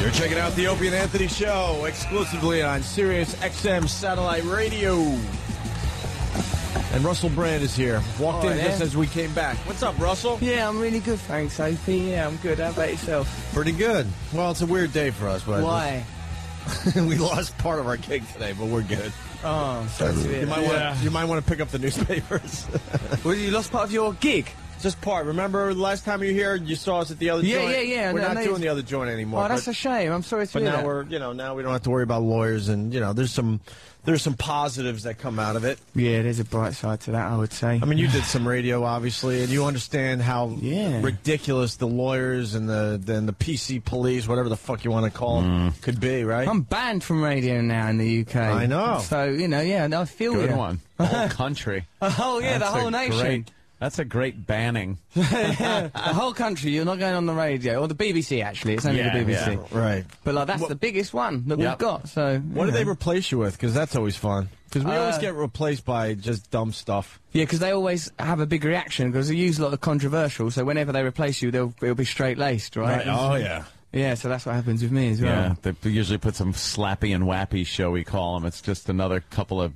You're checking out the Opie and Anthony Show exclusively on Sirius XM Satellite Radio. And Russell Brand is here. Walked in just as we came back. What's up, Russell? Yeah, I'm really good, thanks, Opie. Yeah, I'm good. How about yourself? Pretty good. Well, it's a weird day for us. But Why? We lost part of our gig today, but we're good. Oh, sorry to hear. You might want to pick up the newspapers. Well, you lost part of your gig? Just part. Remember last time you were here, you saw us at the other joint? Yeah. We're not doing the other joint anymore. Oh, that's a shame. I'm sorry to hear that. But now we don't have to worry about lawyers, and there's some positives that come out of it. Yeah, there's a bright side to that, I would say. I mean, you did some radio, obviously, and you understand how ridiculous the lawyers and the PC police, whatever the fuck you want to call them, could be, right? I'm banned from radio now in the UK. I know. So, I feel Good one. The whole country. Oh, yeah, the whole nation. That's a great banning. The whole country, you're not going on the radio. Or the BBC, actually. It's only the BBC. Yeah. Right. But that's the biggest one that we've got. So what do they replace you with? Because that's always fun. Because we always get replaced by just dumb stuff. Yeah, because they always have a big reaction, because they use a lot of controversial, so whenever they replace you, it'll be straight-laced, right? Oh, yeah. Yeah, so that's what happens with me as well. Yeah, they usually put some slappy and wappy show, we call them. It's just another couple of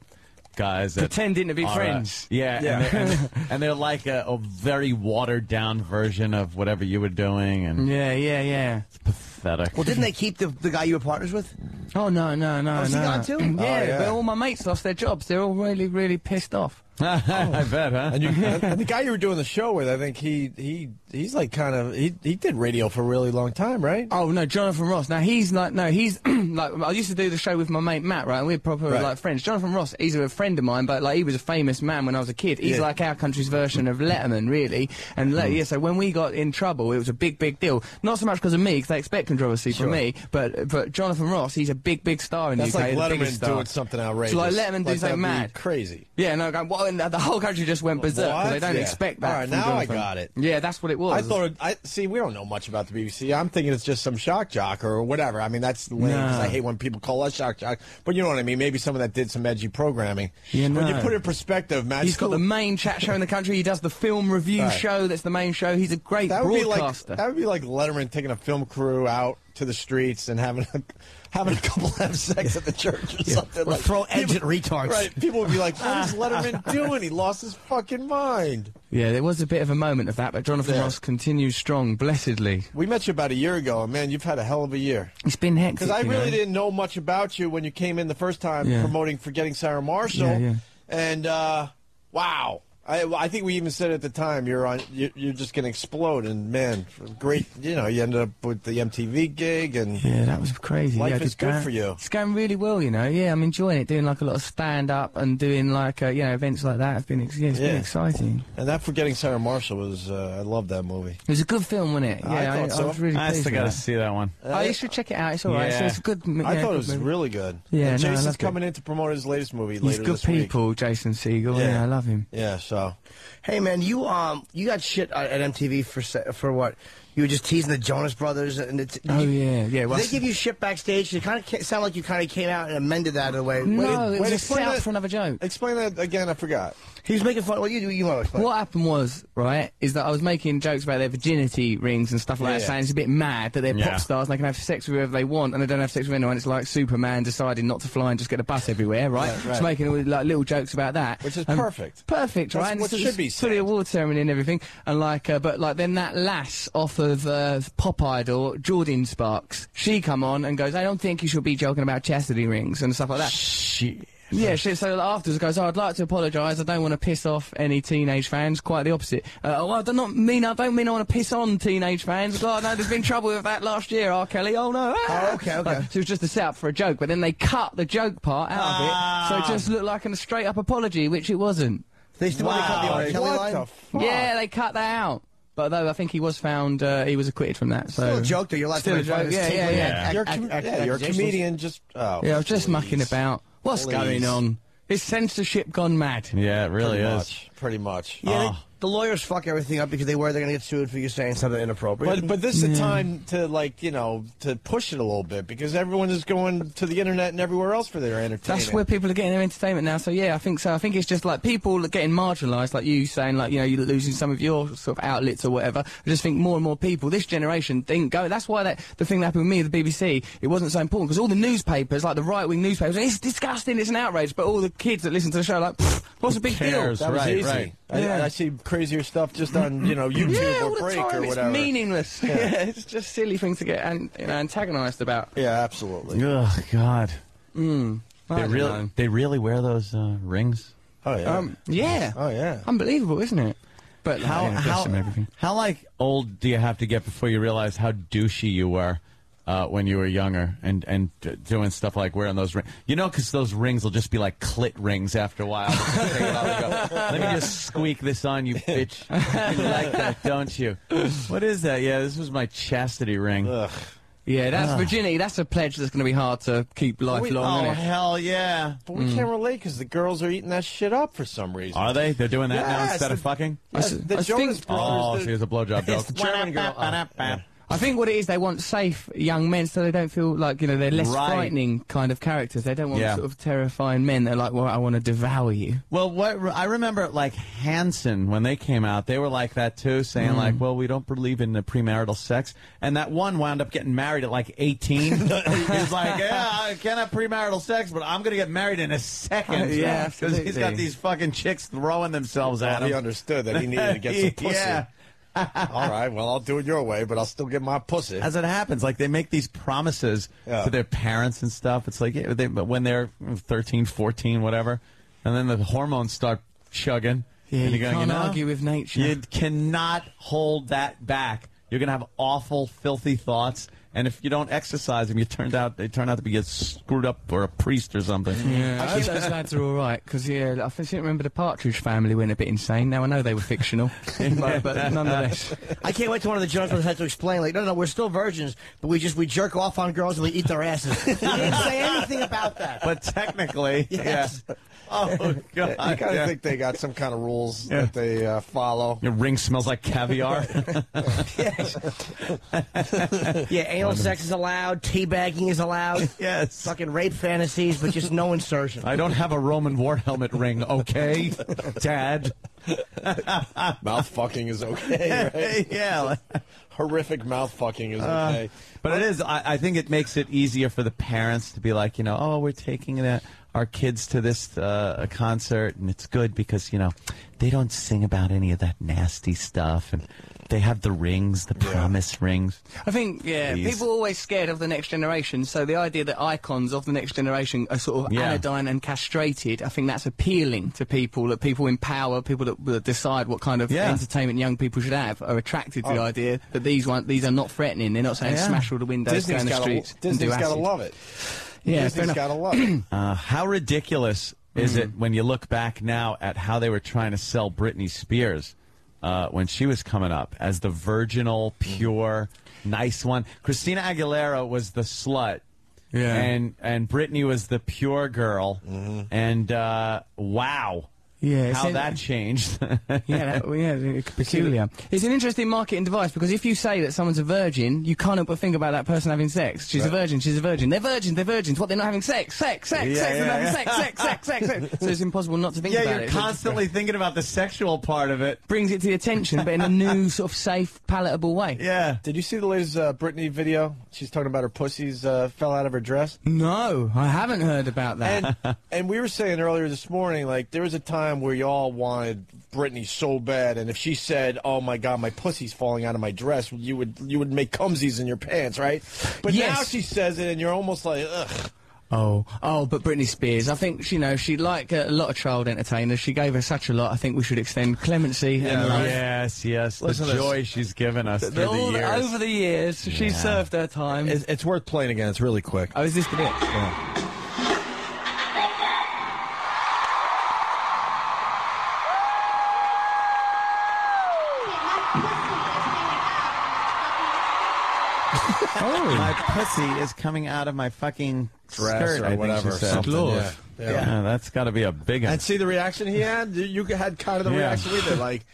guys that pretending to be friends. And they're like a very watered down version of whatever you were doing, and it's pathetic. Well, didn't they keep the guy you were partners with? Oh no. Was he gone too? Yeah, but all my mates lost their jobs. They're all really, really pissed off. I bet, huh? And the guy you were doing the show with, I think he's like he did radio for a really long time, right? Oh no, Jonathan Ross. Now he's like like I used to do the show with my mate Matt, right? And we're proper like friends. Jonathan Ross, he's a friend of mine, but like he was a famous man when I was a kid. He's like our country's version of Letterman, really. And so when we got in trouble, it was a big deal. Not so much because of me, because they expect controversy from me, but Jonathan Ross, he's a big star in the UK. That's like Letterman doing something outrageous. So like Letterman doing something mad, crazy. Yeah, no, going what? And the whole country just went berserk because they don't expect that. All right, now Jonathan. I got it. Yeah, that's what it was. See, we don't know much about the BBC. I'm thinking it's just some shock jock or whatever. I mean, that's lame because I hate when people call us shock jock. But you know what I mean? Maybe someone that did some edgy programming. Yeah, When you put it in perspective, man. He's got the main chat show in the country. He does the film review show. That's the main show. He's a great broadcaster. That would be like Letterman taking a film crew out to the streets and having a couple have sex at the church or something. Or throw edge at retards. Right. People would be like, what is Letterman doing? He lost his fucking mind. Yeah, there was a bit of a moment of that, but Jonathan Ross continues strong, blessedly. We met you about a year ago, and man, you've had a hell of a year. It's been hectic. Because I really didn't know much about you when you came in the first time promoting Forgetting Sarah Marshall. Yeah. And, wow. I think we even said at the time you're just going to explode, and man, great. You ended up with the MTV gig, and that was crazy. Life is good for you. It's going really well, Yeah, I'm enjoying it. Doing like a lot of stand up and doing like events like that. It's been exciting. And that Forgetting Sarah Marshall was I love that movie. It was a good film, wasn't it? Yeah, I thought so. I was really I pleased still got to see that one. Oh, you should check it out. It's all right. Yeah. It's good. I thought it was movie. really good. Yeah, and Jason's I coming in to promote his latest movie He's later good this week. people, Jason Segel. Yeah, I love him. Yeah, so. Hey man, you got shit at MTV for what? You were just teasing the Jonas Brothers, and yeah. Did they give you shit backstage? It kind of sound like you kind of came out and amended that in a way. No, it was a explain setup that- for another joke. Explain that again. I forgot. He was making fun. Well, you want to explain. What happened was, right, is that I was making jokes about their virginity rings and stuff like that, saying it's a bit mad that they're pop stars and they can have sex with whoever they want and they don't have sex with anyone. It's like Superman deciding not to fly and just get a bus everywhere, right? Just making like little jokes about that. Which is perfect. Perfect, That's right? what And should be for the said. award ceremony and everything. And like, but like then that lass off of Pop Idol, Jordan Sparks, she come on and goes, I don't think you should be joking about chastity rings and stuff like that. Shit. Yeah, so afterwards goes, I'd like to apologise, I don't want to piss off any teenage fans, quite the opposite. Well, I don't mean I want to piss on teenage fans. God, no, there's been trouble with that last year, R. Kelly, oh no. Oh, okay. Like, so it was just a setup for a joke, but then they cut the joke part out of it, so it just looked like a straight up apology, which it wasn't. They still want to cut the R. Kelly What line? the fuck? Yeah, they cut that out. But though I think he was found, he was acquitted from that. So Still a joke though. You're allowed Still to a joke, yeah. You're a comedian. Just Yeah, I was just mucking about. What's going on? Is censorship gone mad? Yeah, it really is. Pretty much. Yeah, the lawyers fuck everything up because they're going to get sued for you saying something inappropriate. But this is the time to, like, you know, to push it a little bit because everyone is going to the internet and everywhere else for their entertainment. That's where people are getting their entertainment now. So yeah, I think so. I think it's just like people are getting marginalised, like you saying, like, you know, you're losing some of your sort of outlets or whatever. I just think more and more people, this generation, didn't go. That's why the thing that happened with me, the BBC, it wasn't so important because all the newspapers, like the right-wing newspapers, it's disgusting, it's an outrage. But all the kids that listen to the show, like, what's the big deal? That was easy. Right. I see crazier stuff just on, you know, YouTube all or the Break time. or whatever. It's meaningless. Yeah. It's just silly things to get antagonised about. Yeah, absolutely. Oh God. They They really wear those rings. Oh yeah. Yeah. Oh yeah. Unbelievable, isn't it? But How like old do you have to get before you realize how douchey you were when you were younger and doing stuff like wearing those rings? You know, because those rings will just be like clit rings after a while. Take it off and go, let me just squeak this on, you bitch. You like that, don't you? What is that? Yeah, this was my chastity ring. Ugh. Yeah, that's virginity. That's a pledge that's going to be hard to keep lifelong. Oh, isn't it? hell yeah. But we can't relate because the girls are eating that shit up for some reason. Are they? They're doing that now Yes, instead of fucking? Yes, the I Jonas think- Brothers. Oh, so here's a blowjob joke. the German girl. I think what it is, they want safe young men so they don't feel like, you know, they're less Right. frightening kind of characters. They don't want Yeah. sort of terrifying men. They're like, well, I want to devour you. Well, what I remember, like Hanson, when they came out, they were like that too, saying like, "Well, we don't believe in the premarital sex." And that one wound up getting married at like 18. He's like, "Yeah, I can't have premarital sex, but I'm gonna get married in a second." Yeah, because he's got absolutely. these fucking chicks throwing themselves at He him. understood that he needed to get some pussy. Yeah. All right, well, I'll do it your way, but I'll still get my pussy. As it happens, like they make these promises to their parents and stuff. It's like when they're 13, 14, whatever, and then the hormones start chugging. Yeah, and you you're going, can't you know, argue with nature. You cannot hold that back. You're going to have awful, filthy thoughts. And if you don't exercise them, they turn out to be screwed up or a priest or something. Yeah, I hope those lads are all right, because, yeah, I think I remember the Partridge Family went a bit insane. Now, I know they were fictional, but nonetheless. I can't wait till one of the Jonas Brothers had to explain, like, no, we're still virgins, but we jerk off on girls and we eat their asses. He didn't say anything about that. But technically, Yes. yeah. Oh, God. You kind of think they got some kind of rules that they follow. Your ring smells like caviar. Yes. Yeah, anal sex is allowed, teabagging is allowed. Yes. Fucking rape fantasies, but just no insertion. I don't have a Roman war helmet ring, okay, Dad? Mouth fucking is okay, right? Yeah. Horrific mouth fucking is okay. But it is, I think it makes it easier for the parents to be like, you know, oh, we're taking our kids to this concert, and it's good because, you know, they don't sing about any of that nasty stuff, and they have the rings, the promise rings. I think, people are always scared of the next generation, so the idea that icons of the next generation are sort of anodyne and castrated, I think that's appealing to people, that people in power, people that decide what kind of entertainment young people should have, are attracted to the idea that these are not threatening. They're not saying smash all the windows, Disney's go in the streets, Disney's and do got to acid. love it. Yeah, Disney's got to love it. How ridiculous is it when you look back now at how they were trying to sell Britney Spears when she was coming up as the virginal, pure, nice one? Christina Aguilera was the slut. Yeah. And Britney was the pure girl. And wow. Yeah, How that changed. Peculiar. It's an interesting marketing device because if you say that someone's a virgin, you can't help but think about that person having sex. She's a virgin, she's a virgin. They're virgins. What, they're not having sex? They're not having sex. So it's impossible not to think about it. Yeah, you're constantly thinking about the sexual part of it. Brings it to your attention, but in a new, sort of safe, palatable way. Yeah. Did you see the latest Britney video? She's talking about her pussies fell out of her dress. No, I haven't heard about that. And we were saying earlier this morning, like, there was a time where you all wanted Britney so bad, and if she said, "Oh my God, my pussy's falling out of my dress," you would make cumsies in your pants, right? But now she says it, and you're almost like, ugh. Oh, but Britney Spears, I think, you know, she like a lot of child entertainers. She gave her such a lot. I think we should extend clemency and love. Yes. Listen the to joy she's given us through the years. Over the years, she served her time. It's worth playing again. It's really quick. Oh, is this the bit? Yeah. My pussy is coming out of my fucking Dress skirt, or I think whatever. she said. Something, Lord. yeah. That's got to be a big one. And see the reaction he had? You had kind of the reaction we did, like,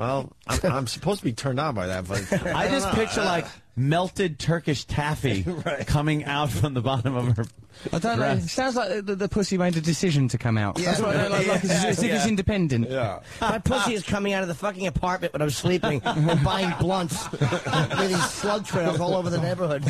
Well, I'm supposed to be turned on by that, but I just picture like melted Turkish taffy coming out from the bottom of her. I don't know. It sounds like the pussy made a decision to come out. That's what like as if it's independent. Yeah. My pussy is coming out of the fucking apartment when I'm sleeping and buying blunts. With these slug trails all over the neighborhood.